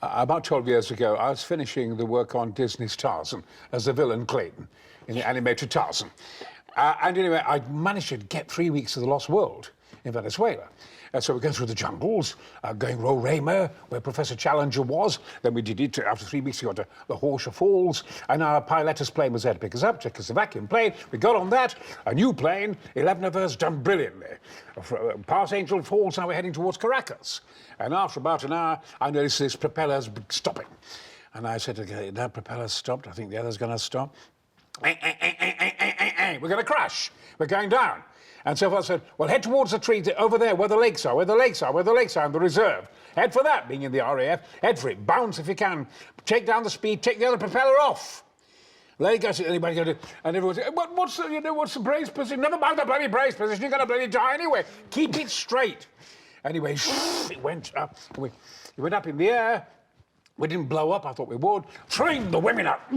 About 12 years ago, I was finishing the work on Disney's Tarzan as the villain Clayton in the animated Tarzan. And anyway, I managed to get 3 weeks to the Lost World in Venezuela. So we're going through the jungles, going Roraima, where Professor Challenger was. Then we did it. After 3 weeks, we got to the Horseshoe Falls, and our pilot's plane was there to pick us up, check us a vacuum plane. We got on that, a new plane, 11 of us, done brilliantly. Past Angel Falls, now we're heading towards Caracas. And after about an hour, I noticed this propeller's stopping. And I said, okay, that propeller's stopped. I think the other's going to stop. We're going to crash. We're going down. And so I said, well, head towards the tree over there where the lakes are, and the reserve. Head for that, being in the RAF. Head for it. Bounce if you can. Take down the speed. Take the other propeller off. Let it go. Anybody going to... And everyone said, what's the brace position? Never mind the bloody brace position. You're going to bloody die anyway. Keep it straight. Anyway, it went up. It went up in the air. We didn't blow up, I thought we would. Trained the women up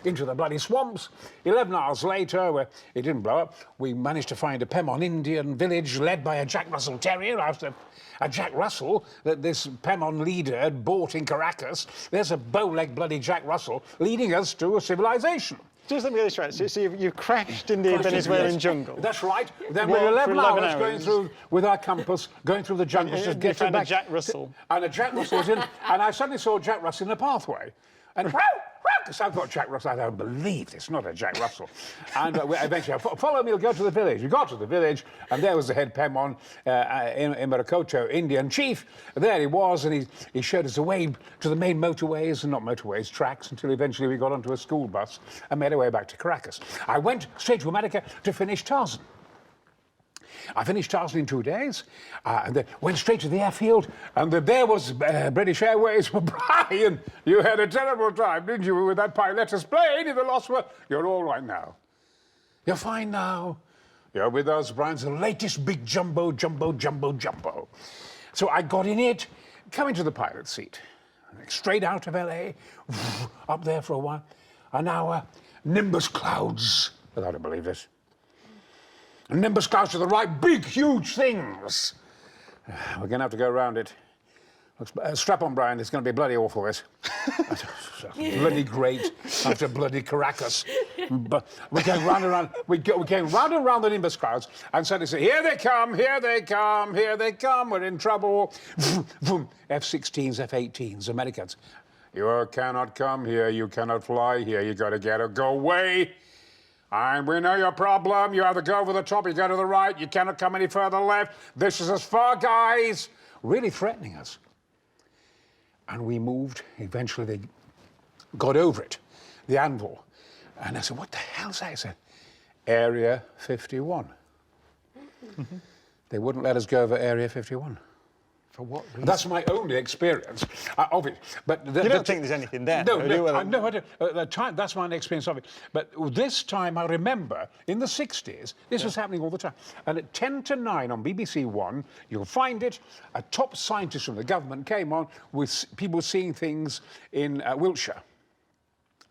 into the bloody swamps. 11 hours later, it didn't blow up, we managed to find a Pemon Indian village led by a Jack Russell Terrier. After a Jack Russell that this Pemon leader had bought in Caracas. There's a bow-legged bloody Jack Russell leading us to a civilization. Just let me get this right. So you crashed in the Venezuelan jungle. That's right. Then we're 11 hours going through with our compass, going through the jungle to get to back. A Jack Russell. And a Jack Russell was in, and I suddenly saw Jack Russell in the pathway. And so I thought Jack Russell, I don't believe this, not a Jack Russell. And eventually, follow me, we'll go to the village. We got to the village, and there was the head Pemon in Maracoto, Indian chief. There he was, and he showed us the way to the main motorways, and not motorways, tracks, until eventually we got onto a school bus and made our way back to Caracas. I went straight to America to finish Tarzan. I finished Tarzan in 2 days, and then went straight to the airfield, and there was British Airways. Brian, you had a terrible time, didn't you, with that pilot's plane in the Lost World? You're all right now. You're fine now. You're with us, Brian's the latest big jumbo. So I got in it, coming to the pilot's seat, straight out of LA, up there for a while, an hour, nimbus clouds. I don't believe this. And nimbus clouds to the right, big, huge things. We're going to have to go around it. Strap on, Brian, it's going to be bloody awful, this. Bloody great after bloody Caracas. But we're going round and round. We're going round and round the nimbus clouds, and suddenly say, here they come, here they come, here they come, we're in trouble. F-16s, F-18s, Americans. You cannot come here, you cannot fly here, you got to go away. And we know your problem. You either go over the top, you go to the right, you cannot come any further left. This is as far, guys. Really threatening us. And we moved. Eventually, they got over it, the anvil. And I said, what the hell's that? I said, Area 51. They wouldn't let us go over Area 51. For what reason? That's my only experience of it. But you don't think there's anything there? No, I don't. That's my experience of it. But this time, I remember, in the 60s, this was happening all the time. And at 10 to 9 on BBC One, you'll find it, a top scientist from the government came on with people seeing things in Wiltshire,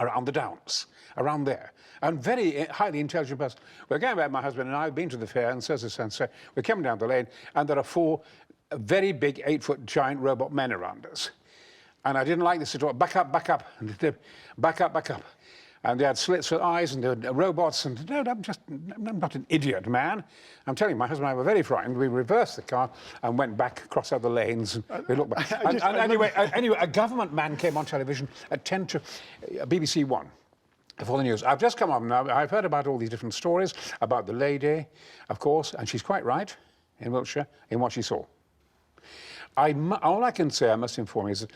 around the Downs, around there. And very highly intelligent person. We're going back, my husband and I have been to the fair, and so we're coming down the lane, and there are 4 very big 8-foot giant robot men around us. And I didn't like this at all. Back up. And back up. And they had slits for eyes, and they were robots, and no, I'm not an idiot, man. I'm telling you, my husband and I were very frightened. We reversed the car and went back across other lanes, and we looked back. Anyway, a government man came on television at 10 to BBC One. For the news. I've just come up now. I've heard about all these different stories about the lady, of course, and she's quite right in Wiltshire in what she saw. All I can say, I must inform you, is that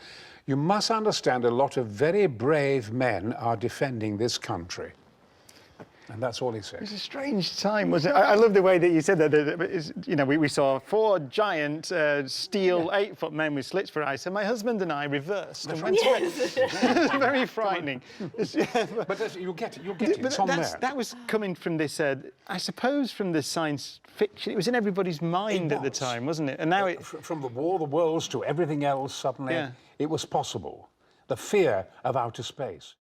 you must understand a lot of very brave men are defending this country. And that's all he said. It was a strange time, wasn't it? I love the way that you said that. You know, we saw 4 giant steel 8-foot men with slits for eyes, and my husband and I reversed and went away. Very frightening. But you'll get it. It's on there. That was coming from this, I suppose, from the science fiction. It was in everybody's mind at the time, wasn't it? And now from the War of the Worlds to everything else, suddenly it was possible. The fear of outer space.